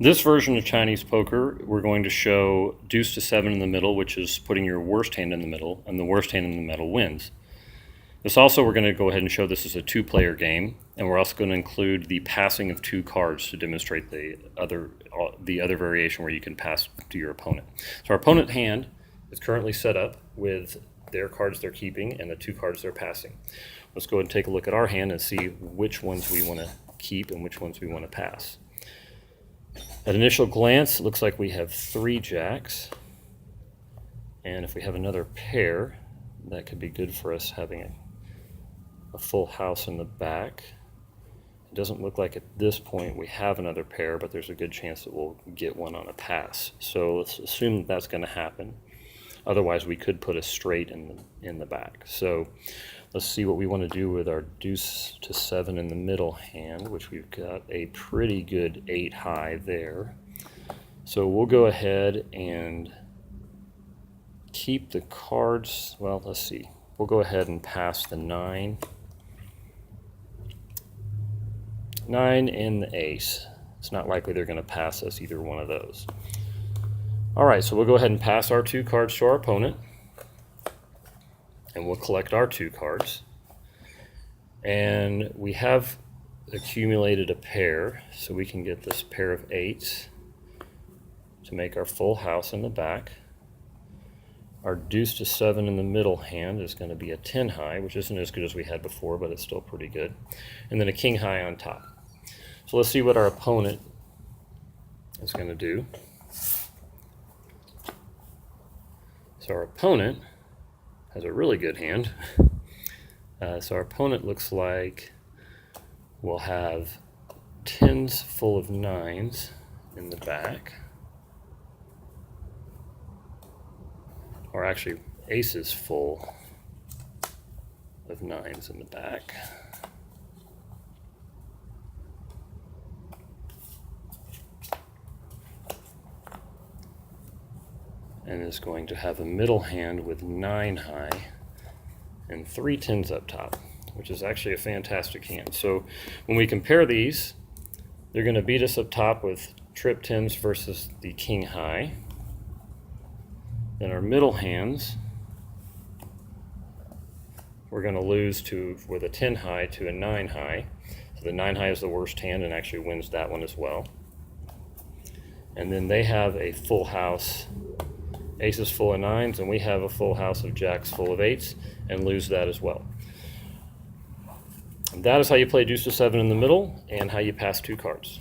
This version of Chinese poker, we're going to show deuce to 7 in the middle, which is putting your worst hand in the middle, and the worst hand in the middle wins. This also, we're going to go ahead and show this is a two-player game, and we're also going to include the passing of 2 cards to demonstrate the other variation where you can pass to your opponent. So our opponent hand is currently set up with their cards they're keeping and the 2 cards they're passing. Let's go ahead and take a look at our hand and see which ones we want to keep and which ones we want to pass. At initial glance, it looks like we have 3 jacks, and if we have another pair, that could be good for us having a full house in the back. It doesn't look like at this point we have another pair, but there's a good chance that we'll get one on a pass. So let's assume that that's going to happen. Otherwise, we could put a straight in the back. So let's see what we want to do with our deuce to 7 in the middle hand, which we've got a pretty good 8 high there. So we'll go ahead and keep the cards. Well, let's see. We'll go ahead and pass the 9 and the ace. It's not likely they're going to pass us either one of those. All right, so we'll go ahead and pass our 2 cards to our opponent, and we'll collect our 2 cards. And we have accumulated a pair, so we can get this pair of 8s to make our full house in the back. Our deuce to 7 in the middle hand is going to be a 10 high, which isn't as good as we had before, but it's still pretty good. And then a king high on top. So let's see what our opponent is going to do. So our opponent has a really good hand. So our opponent looks like we'll have 10s full of 9s in the back. Or actually, aces full of 9s in the back. And is going to have a middle hand with 9 high and 3 10s up top, which is actually a fantastic hand. So when we compare these, they're going to beat us up top with trip 10s versus the king high. Then our middle hands, we're going to lose with a 10 high to a 9 high. So the 9 high is the worst hand and actually wins that one as well. And then they have a full house, aces full of 9s, and we have a full house of jacks full of 8s and lose that as well. And that is how you play deuce to 7 in the middle and how you pass 2 cards.